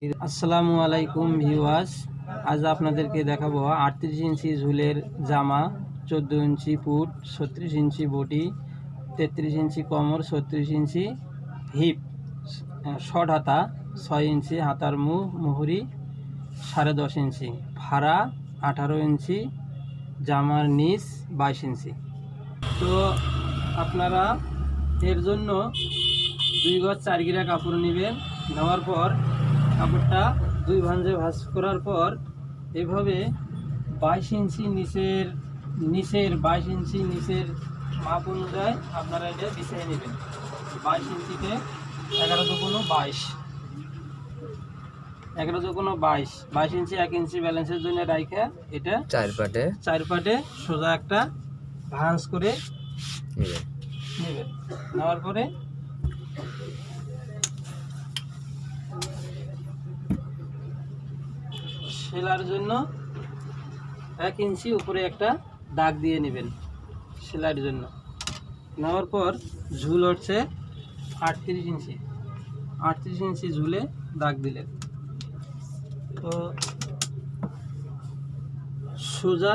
আসসালামু আলাইকুম ভিউয়ার্স, আজ আপনাদেরকে দেখাবো 38 ইঞ্চি ঝুলের জামা, 14 ইঞ্চি পুট, 36 ইঞ্চি বডি, 33 ইঞ্চি কোমর, 36 ইঞ্চি হিপ, শর্ট হাতা, 6 ইঞ্চি হাতার মুহুরি, 10.5 ইঞ্চি ফাড়া, 18 ইঞ্চি জামার নিচ, 22 ইঞ্চি। তো আপনারা এর জন্য 2 গজ 4 গিরা কাপড় নেবেন। নেওয়ার পর কাপড়টা 2 ভাঁজে ভাঁজ করার পর এভাবে 22 ইঞ্চি নিচের 22 ইঞ্চি নিচের মাপ অনুযায়ী আপনারা এটা বিছিয়ে নেবেন। 22 ইঞ্চিতে 11 দুগুণ 22, 11 দুগুণ 22, 22 ইঞ্চি 1 ইঞ্চি ব্যালেন্সের জন্য রাইখা এটা চার পাটে সোজা একটা ভাঁজ করে নেবেন। নেওয়ার পরে সেলার জন্য 1 ইঞ্চি উপরে একটা দাগ দিয়ে নেবেন সেলার জন্য। নেওয়ার পর ঝুল হচ্ছে 38 ইঞ্চি, 38 ইঞ্চি ঝুলে দাগ দিলেন। তো সোজা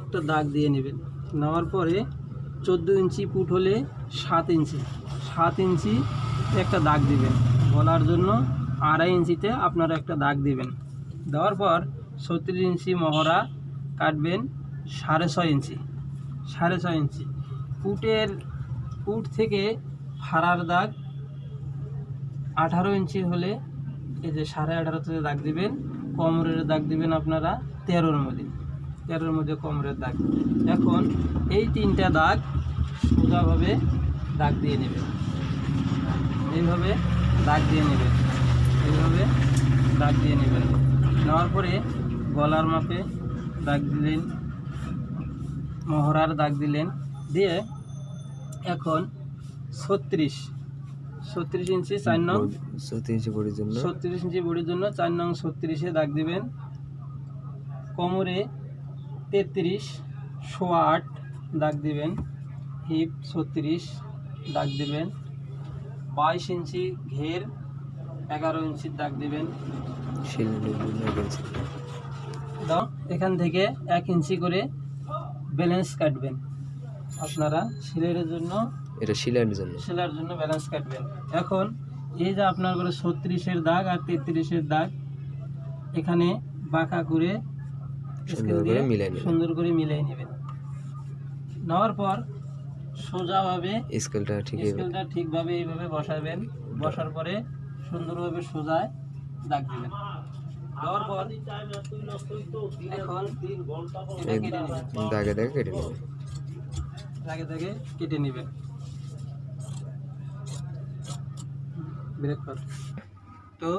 একটা দাগ দিয়ে নেবেন। নেওয়ার পরে 14 ইঞ্চি পুট হলে 7 ইঞ্চি, 7 ইঞ্চি একটা দাগ দিবেন। গলার জন্য 2.5 ইঞ্চিতে আপনারা একটা দাগ দিবেন। দেওয়ার পর 36 ইঞ্চি মহড়া কাটবেন 6.5 ইঞ্চি, 6.5 ইঞ্চি। পুট থেকে ফাড়ার দাগ 18 ইঞ্চি হলে এই যে 18.5তে দাগ দিবেন। কোমরের দাগ দিবেন আপনারা 13-র মধ্যে কোমরের দাগ। এখন এই 3টা দাগ সোজাভাবে দাগ দিয়ে নেবেন, এইভাবে দাগ দিয়ে নেবেন, এইভাবে দাগ দিয়ে নেবেন। নেওয়ার পরে গলার মাপে দাগ দিলেন, মহড়ার দাগ দিলেন, দিয়ে এখন 36 ইঞ্চি 4 নং 36 ইঞ্চি বডির জন্য 4 নং 36-এ দাগ দিবেন। কোমরে 33.8 দাগ দিবেন। হিপ 36 দাগ দিবেন। 22 ইঞ্চি ঘের 11 ইঞ্চির দাগ দিবেন। এখান থেকে 1 ইঞ্চি করে ব্যালেন্স কাটবেন আপনারা সেলাইয়ের জন্য, সেলাইয়ের জন্য ব্যালেন্স কাটবেন। এখন এই যে আপনার করে 36-এর দাগ আর 33-এর দাগ এখানে বাঁকা করে সুন্দর করে মিলিয়ে নেবেন। নেওয়ার পর সোজাভাবে স্কেলটা ঠিকভাবে এইভাবে বসাবেন। বসার পরে সুন্দরভাবে সোজায় দাগ দিবেন। দেওয়ার পর এখন দাগে কেটে নেবেন। ব্রেক কর। তো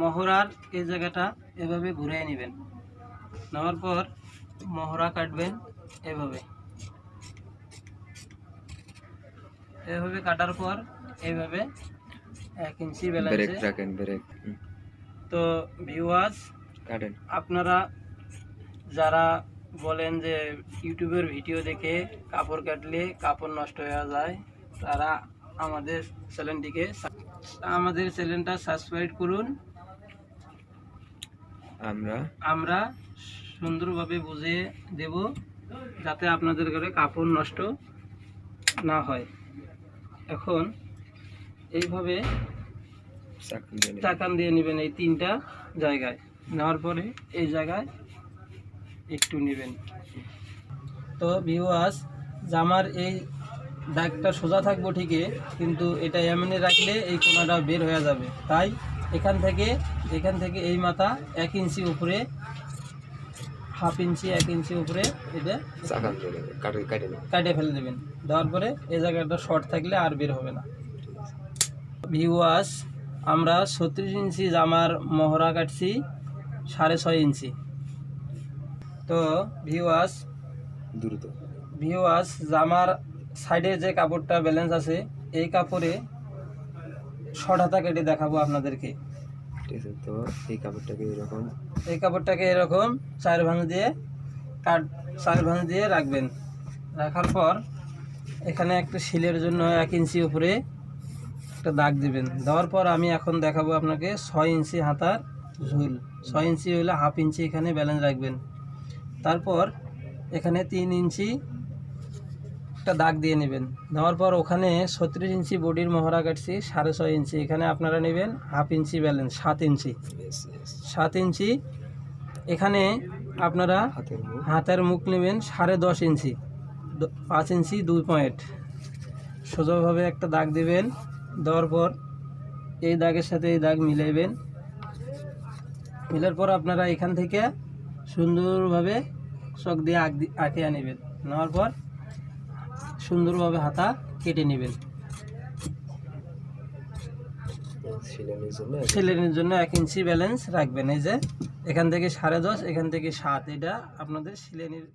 মহড়ার এই জায়গাটা এভাবে ঘুরিয়ে নেবেন। নেওয়ার পর মহড়া কাটবেন এভাবে কাটার পর এইভাবে 1 ইঞ্চি ব্যালেন্সে। তো ভিউয়ার্স, আপনারা যারা বলেন যে ইউটিউবের ভিডিও দেখে কাপড় কাটলে কাপড় নষ্ট হয়ে যায়, তারা আমাদের চ্যানেলটা সাবস্ক্রাইব করুন। আমরা সুন্দরভাবে বুঝিয়ে দেব যাতে আপনাদের ঘরে কাপড় নষ্ট না হয়। এখন এইভাবে চাকান দিয়ে নেবেন এই 3টা জায়গায়। নেওয়ার পরে এই জায়গায় একটু নেবেন। তো ভিউয়ার্স, জামার এই দাগটা সোজা থাকবো ঠিকই, কিন্তু এটা এমনি রাখলে এই কোনাটা বের হয়ে যাবে। তাই এখান থেকে এই মাথা 1 ইঞ্চি উপরে, 1/2 ইঞ্চি 1 ইঞ্চি উপরে এটা কাটে ফেলে দেবেন। দেওয়ার পরে এই জায়গাটা শর্ট থাকলে আর বের হবে না। ভিউয়ার্স, আমরা 36 ইঞ্চি জামার মহড়া কাটছি 6.5 ইঞ্চি। তো ভিউয়ার্স, জামার সাইডে যে কাপড়টা ব্যালেন্স আছে এই কাপড়ে শর্ট হাতা কেটে দেখাবো আপনাদেরকে। তো এই কাপড়টাকে এরকম 4 ভাঁজ দিয়ে রাখবেন। রাখার পর এখানে একটা শিলের জন্য 1 ইঞ্চি উপরে একটা দাগ দিবেন। দেওয়ার পর আমি এখন দেখাবো আপনাকে 6 ইঞ্চি হাতার ঝুল। 6 ইঞ্চি হলে হাফ ইঞ্চি এখানে ব্যালেন্স রাখবেন। তারপর এখানে 3 ইঞ্চি একটা দাগ দিয়ে নেবেন। দেওয়ার পর ওখানে 36 ইঞ্চি বডির মহড়া কাটছি, 6.5 ইঞ্চি এখানে আপনারা নেবেন হাফ ইঞ্চি ব্যালেন্স, 7 ইঞ্চি। 7 ইঞ্চি এখানে আপনারা হাতের মুখ নেবেন 10.5 ইঞ্চি, 5 ইঞ্চি 2 পয়েন্ট সোজাভাবে একটা দাগ দিবেন। দেওয়ার পর এই দাগের সাথে এই দাগ মিলাইবেন। মিলার পর আপনারা এখান থেকে সুন্দরভাবে চক দিয়ে আঁকিয়ে নেবেন। নেওয়ার পর সুন্দরভাবে হাতা কেটে নেবেন। সেলাইয়ের জন্য 1 ইঞ্চি ব্যালেন্স রাখবেন। এই যে এখান থেকে 10.5, এখান থেকে 7, এটা আপনাদের সেলাইয়ের